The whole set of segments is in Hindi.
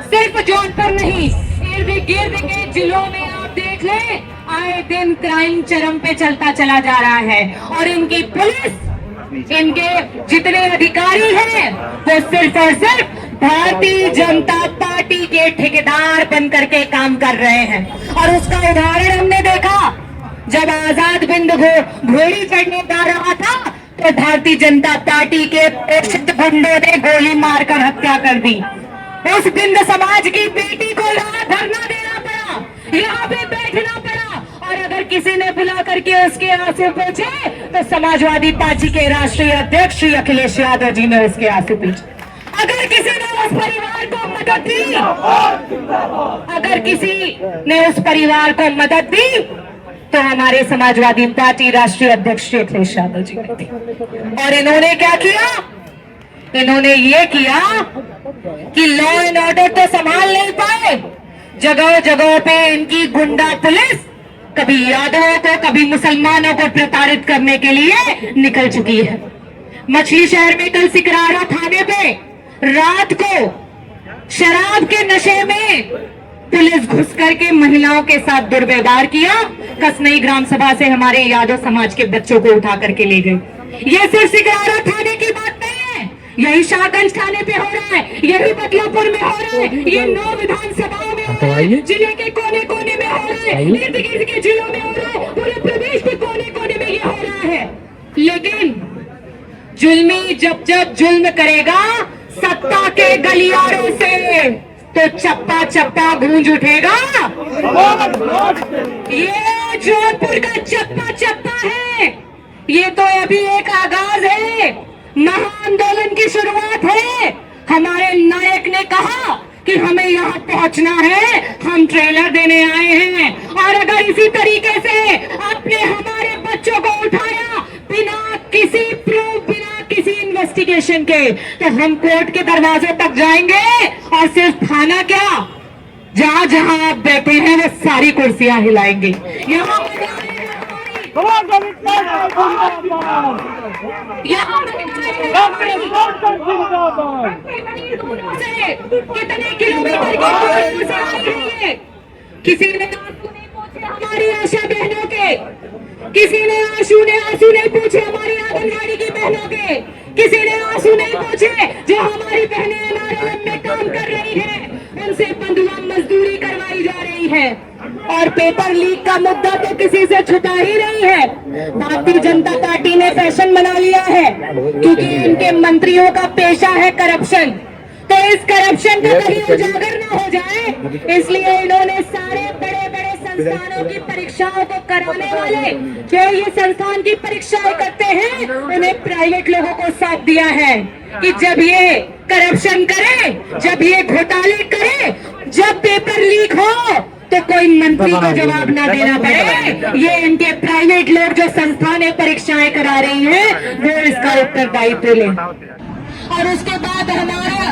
सिर्फ जौनपुर नहीं, इर्द गिर्द के जिलों में आप देख लें, आए दिन क्राइम चरम पे चलता चला जा रहा है। और इनकी पुलिस, इनके जितने अधिकारी हैं, वो सिर्फ और सिर्फ भारतीय जनता पार्टी के ठेकेदार बन करके काम कर रहे हैं। और उसका उदाहरण हमने देखा जब आजाद बिंद घोड़ी चढ़ने जा रहा था, तो भारतीय जनता पार्टी के प्रेषित गुंडों ने गोली मारकर हत्या कर दी। उस बिंद समाज की बेटी को यहाँ धरना देना पड़ा, यहाँ पे बैठना पड़ा, और अगर किसी ने बुला करके उसके आंसू पूछे तो समाजवादी पार्टी के राष्ट्रीय अध्यक्ष श्री अखिलेश यादव जी ने उसके आंसू पूछे। अगर किसी ने उस परिवार को मदद दी, अगर किसी ने उस परिवार को मदद दी, तो हमारे समाजवादी पार्टी राष्ट्रीय अध्यक्ष श्री अखिलेश यादव जी ने दी। और इन्होंने क्या किया? इन्होंने ये किया कि लॉ एंड ऑर्डर तो संभाल नहीं पाए, जगह जगह पे इनकी गुंडा पुलिस कभी यादवों को कभी मुसलमानों को प्रताड़ित करने के लिए निकल चुकी है। मछली शहर में कल सिकरारा थाने पे रात को शराब के नशे में पुलिस घुस करके महिलाओं के साथ दुर्व्यवहार किया। कसनई ग्राम सभा से हमारे यादव समाज के बच्चों को उठा करके ले गए। ये सिर्फ सिकरारा थाने की बात नहीं है, यही शाहगंज थाने पे हो रहा है, यही बदलापुर में हो रहा है, ये 9 विधानसभाओं में हो रहा है, जिले के कोने कोने में हो रहा है, इर्द गिर्द के जिलों में हो रहा है, पूरे प्रदेश के कोने कोने में ये हो रहा है। लेकिन जुल्मी जब जब जुल्म करेगा सत्ता के गलियारों से, तो चप्पा चप्पा गूंज उठेगा। ये जौनपुर का चप्पा चप्पा है, ये तो अभी एक आगाज है, महाआंदोलन की शुरुआत है। हमारे नायक ने कहा कि हमें यहाँ पहुंचना है, हम ट्रेलर देने आए हैं। और अगर इसी तरीके से आपने हमारे बच्चों को उठाया बिना किसी प्रूफ, बिना किसी इन्वेस्टिगेशन के, तो हम कोर्ट के दरवाजे तक जाएंगे और सिर्फ थाना क्या, जहां जहां आप बैठे हैं वो सारी कुर्सियां हिलाएंगे। यहाँ कितने किलोमीटर की दूरी से आई है। किसी ने आंसू नहीं पूछे हमारी आशा बहनों के, किसी ने आंसू नहीं पूछे हमारी आंगनबाड़ी की बहनों के, किसी ने आंसू नहीं पूछे जो हमारी बहनें एनआरएलएम में काम कर रही हैं, उनसे बंधुआ मजदूरी करवाई जा रही है। और पेपर लीक का मुद्दा तो किसी से छुटा ही नहीं है। भारतीय जनता पार्टी ने फैशन बना लिया है, क्योंकि इनके मंत्रियों का पेशा है करप्शन, तो इस करप्शन का कहीं उजागर ना हो जाए, इसलिए इन्होंने सारे बड़े बड़े संस्थानों की परीक्षाओं को कराने वाले जो ये संस्थान की परीक्षाएं करते हैं, उन्हें प्राइवेट लोगों को सौंप दिया है कि जब ये करप्शन करे, जब ये घोटाले करे, जब पेपर लीक हो, तो कोई मंत्री को जवाब ना देना पड़े। ये इनके प्राइवेट लोग जो संस्थानें परीक्षाएं करा रही हैं, वो इसका उत्तरदायित्व ले। और उसके बाद हमारा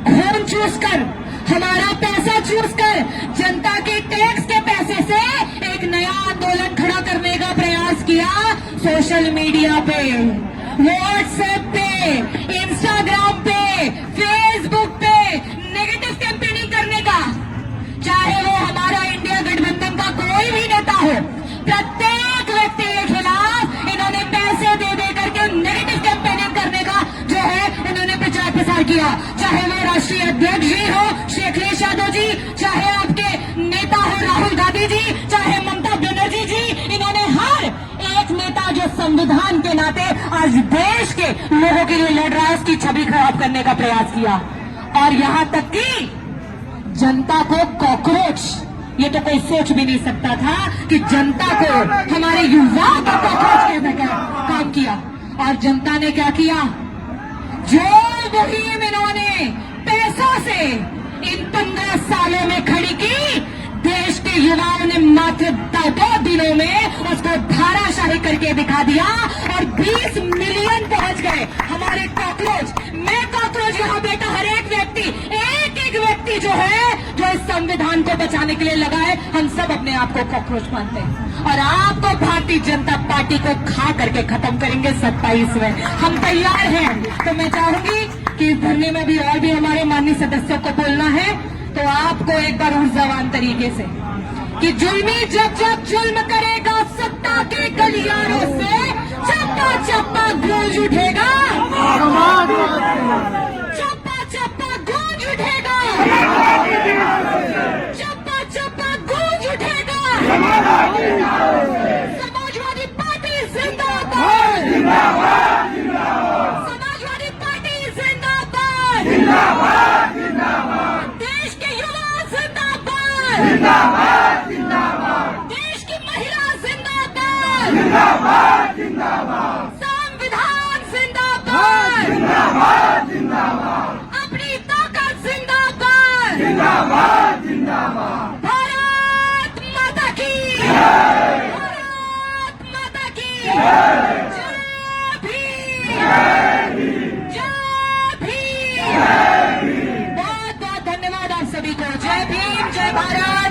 होम चूज कर, हमारा पैसा चूज कर, जनता के टैक्स के पैसे से एक नया आंदोलन खड़ा करने का प्रयास किया। सोशल मीडिया पे, व्हाट्सएप पे, इंस्टाग्राम पे, फेसबुक पे नेगेटिव कैंपेनिंग करने का, चाहे वो हमारा इंडिया गठबंधन का कोई भी नेता हो, प्रत्येक व्यक्ति के खिलाफ इन्होंने पैसे दे दे करके नेगेटिव कैंपेनिंग करने का जो है इन्होंने प्रचार प्रसार किया। चाहे वो राष्ट्रीय अध्यक्ष जी हो श्री अखिलेश यादव जी, चाहे आपके नेता हो राहुल गांधी जी, चाहे ममता बनर्जी जी, इन्होंने हर एक नेता जो संविधान के नाते आज देश के लोगों के लिए लड़ रहा है, उसकी छवि खराब करने का प्रयास किया। और यहाँ तक कि जनता को कॉकरोच, ये तो कोई सोच भी नहीं सकता था कि जनता को, हमारे युवाओं को कॉकरोच कहने का काम किया। और जनता ने क्या किया? जो मुहिम इन्होंने पैसों से इन 15 सालों में खड़ी की, देश के युवाओं ने मात्र 2 दिनों में उसको धाराशाही करके दिखा दिया और 20 मिलियन पहुंच गए हमारे कॉकरोच। मैं कॉकरोच यहाँ बेटा हर एक व्यक्ति, एक एक व्यक्ति जो है, जो इस संविधान को बचाने के लिए लगा है, हम सब अपने आप को कॉकरोच मानते हैं। और आपको भारतीय जनता पार्टी को खा करके खत्म करेंगे 27 में, हम तैयार हैं। तो मैं चाहूंगी कि इस धरने में भी और भी हमारे माननीय सदस्यों को बोलना है, तो आपको एक बार ऊर्जावान तरीके से कि जुल्मी जब जब जुल्म करेगा सत्ता के गलियारों से चप्पा चप्पा गूंज उठेगा, चप्पा चप्पा गूंज उठेगा, चप्पा चप्पा गूंज उठेगा। समाजवादी पार्टी जिंदाबाद, समाजवादी पार्टी जिंदाबाद, देश के युवा जिंदाबाद, देश की महिला जिंदाबाद, संविधान जिंदाबाद, अपनी ताकत जिंदाबाद, भारत माता की, भारत माता की जय भीम, जय भीम। बहुत बहुत धन्यवाद आप सभी को। जय भीम, जय भारत।